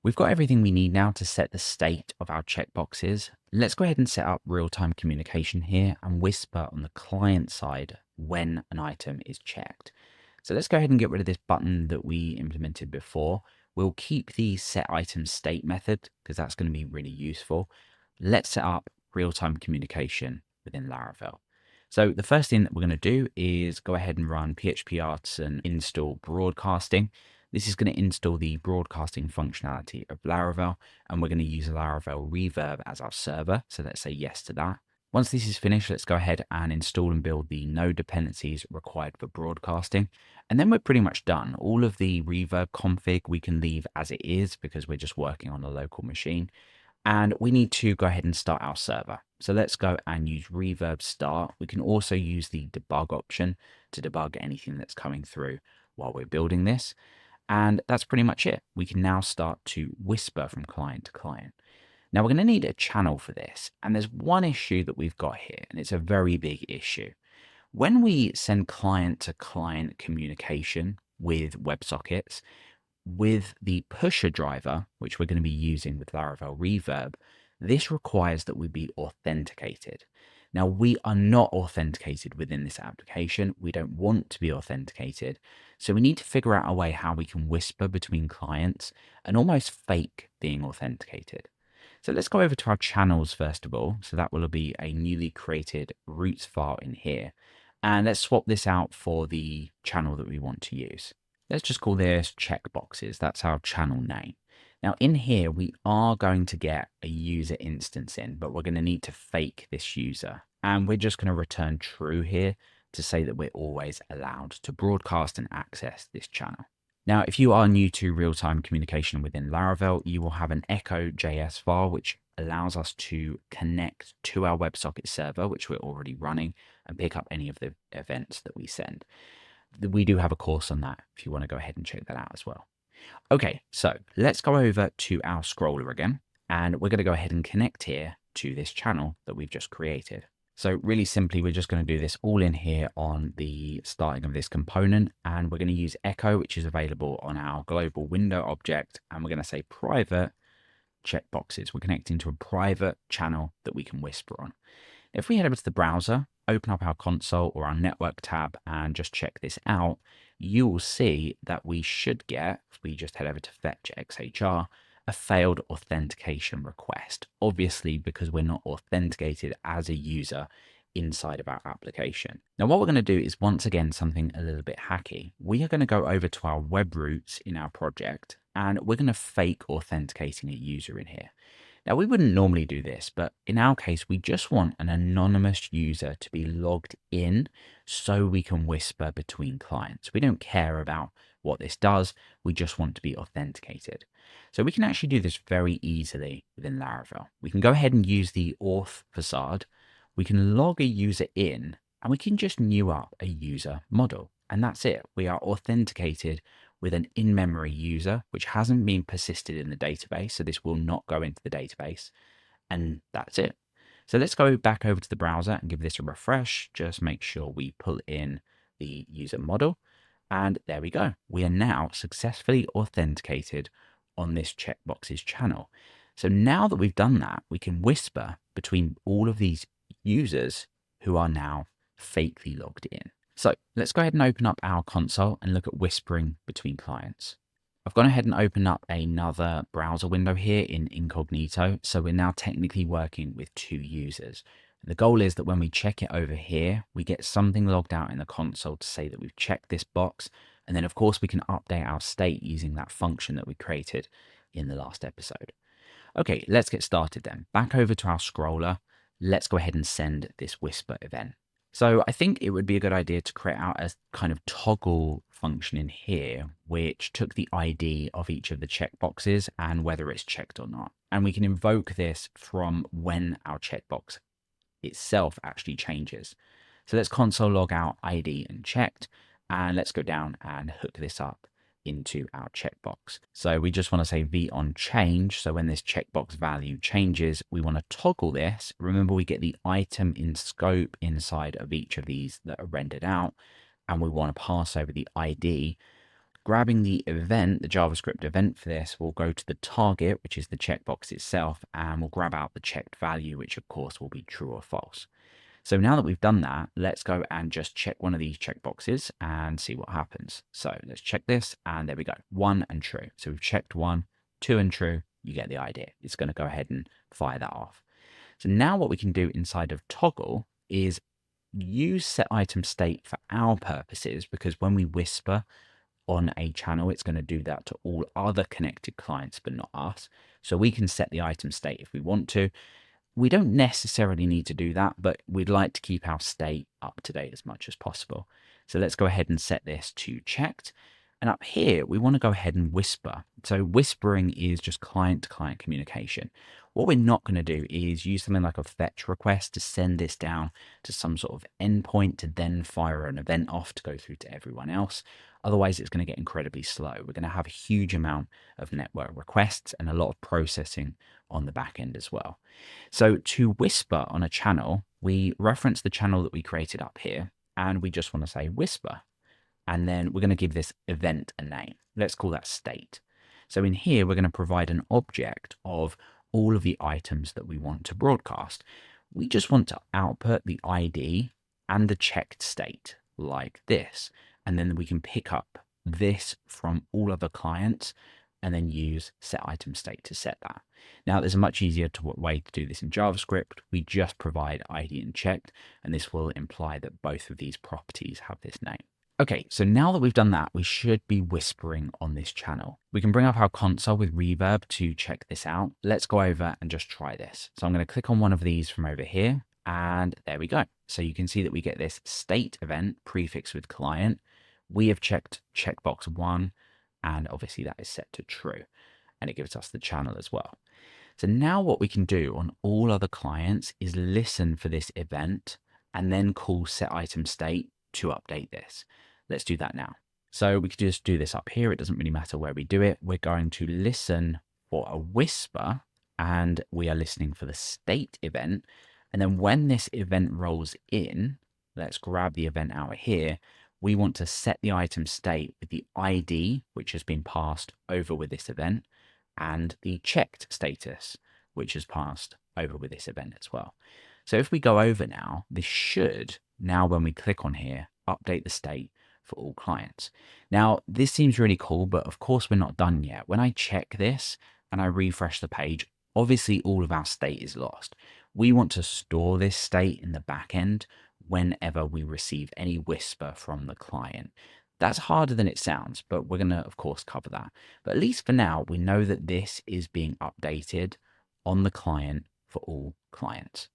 We've got everything we need now to set the state of our checkboxes. Let's go ahead and set up real-time communication here and whisper on the client side when an item is checked. So let's go ahead and get rid of this button that we implemented before. We'll keep the set item state method because that's going to be really useful. Let's set up real-time communication within Laravel. So the first thing that we're going to do is go ahead and run PHP Artisan install broadcasting. This is going to install the broadcasting functionality of Laravel, and we're going to use Laravel Reverb as our server. So let's say yes to that. Once this is finished, let's go ahead and install and build the node dependencies required for broadcasting. And then we're pretty much done. All of the Reverb config we can leave as it is because we're just working on a local machine. And we need to go ahead and start our server. So let's go and use Reverb start. We can also use the debug option to debug anything that's coming through while we're building this. And that's pretty much it. We can now start to whisper from client to client. Now we're going to need a channel for this. And there's one issue that we've got here, and it's a very big issue. When we send client to client communication with WebSockets, with the pusher driver, which we're going to be using with Laravel Reverb, this requires that we be authenticated. Now, we are not authenticated within this application. We don't want to be authenticated. So we need to figure out a way how we can whisper between clients and almost fake being authenticated. So let's go over to our channels first of all. So that will be a newly created routes file in here. And let's swap this out for the channel that we want to use. Let's just call this checkboxes. That's our channel name. Now in here, we are going to get a user instance in, but we're going to need to fake this user. And we're just going to return true here to say that we're always allowed to broadcast and access this channel. Now, if you are new to real-time communication within Laravel, you will have an echo.js file, which allows us to connect to our WebSocket server, which we're already running, and pick up any of the events that we send. We do have a course on that if you want to go ahead and check that out as well. Okay, so let's go over to our scroller again, and we're going to go ahead and connect here to this channel that we've just created. So really simply, we're just going to do this all in here on the starting of this component, and we're going to use echo, which is available on our global window object, and we're going to say private checkboxes. We're connecting to a private channel that we can whisper on. If we head over to the browser, open up our console or our network tab and just check this out, you will see that we should get, if we just head over to fetch XHR, a failed authentication request. Obviously, because we're not authenticated as a user inside of our application. Now, what we're going to do is once again something a little bit hacky. We are going to go over to our web routes in our project, and we're going to fake authenticating a user in here. Now, we wouldn't normally do this, but in our case, we just want an anonymous user to be logged in so we can whisper between clients. We don't care about what this does. We just want to be authenticated. So we can actually do this very easily within Laravel. We can go ahead and use the auth facade. We can log a user in, and we can just new up a user model. And that's it. We are authenticated with an in-memory user, which hasn't been persisted in the database. So this will not go into the database. And that's it. So let's go back over to the browser and give this a refresh. Just make sure we pull in the user model. And there we go. We are now successfully authenticated on this checkboxes channel. So now that we've done that, we can whisper between all of these users who are now fakely logged in. So let's go ahead and open up our console and look at whispering between clients. I've gone ahead and opened up another browser window here in incognito. So we're now technically working with two users. The goal is that when we check it over here, we get something logged out in the console to say that we've checked this box. And then of course we can update our state using that function that we created in the last episode. Okay, let's get started then. Back over to our scroller. Let's go ahead and send this whisper event. So I think it would be a good idea to create out a kind of toggle function in here, which took the ID of each of the checkboxes and whether it's checked or not. And we can invoke this from when our checkbox itself actually changes. So let's console log out ID and checked, and let's go down and hook this up into our checkbox. So we just want to say v on change. So when this checkbox value changes, we want to toggle this. Remember, we get the item in scope inside of each of these that are rendered out, and we want to pass over the ID Grabbing the event, the JavaScript event for this, we'll go to the target, which is the checkbox itself, and we'll grab out the checked value, which of course will be true or false. So now that we've done that, let's go and just check one of these checkboxes and see what happens. So let's check this, and there we go, 1 and true. So we've checked 1, 2 and true. You get the idea. It's going to go ahead and fire that off. So now what we can do inside of toggle is use set item state for our purposes, because when we whisper on a channel, it's going to do that to all other connected clients, but not us. So we can set the item state if we want to. We don't necessarily need to do that, but we'd like to keep our state up to date as much as possible. So let's go ahead and set this to checked. And up here, we want to go ahead and whisper. So whispering is just client-to-client communication. What we're not going to do is use something like a fetch request to send this down to some sort of endpoint to then fire an event off to go through to everyone else. Otherwise, it's going to get incredibly slow. We're going to have a huge amount of network requests and a lot of processing on the back end as well. So to whisper on a channel, we reference the channel that we created up here, and we just want to say whisper. And then we're going to give this event a name. Let's call that state. So in here, we're going to provide an object of all of the items that we want to broadcast. We just want to output the ID and the checked state like this. And then we can pick up this from all other clients and then use set item state to set that. Now, there's a much easier way to do this in JavaScript. We just provide ID and checked, and this will imply that both of these properties have this name. Okay, so now that we've done that, we should be whispering on this channel. We can bring up our console with Reverb to check this out. Let's go over and just try this. So I'm going to click on one of these from over here, and there we go. So you can see that we get this state event prefix with client. We have checked checkbox 1, and obviously that is set to true, and it gives us the channel as well. So now what we can do on all other clients is listen for this event and then call set item state to update this. Let's do that now. So we could just do this up here. It doesn't really matter where we do it. We're going to listen for a whisper, and we are listening for the state event. And then when this event rolls in, let's grab the event out here. We want to set the item state with the ID, which has been passed over with this event, and the checked status, which has passed over with this event as well. So if we go over now, this should, now when we click on here, update the state for all clients. Now, this seems really cool, but of course we're not done yet. When I check this and I refresh the page, obviously all of our state is lost. We want to store this state in the back end whenever we receive any whisper from the client. That's harder than it sounds, but we're going to, of course, cover that. But at least for now, we know that this is being updated on the client for all clients.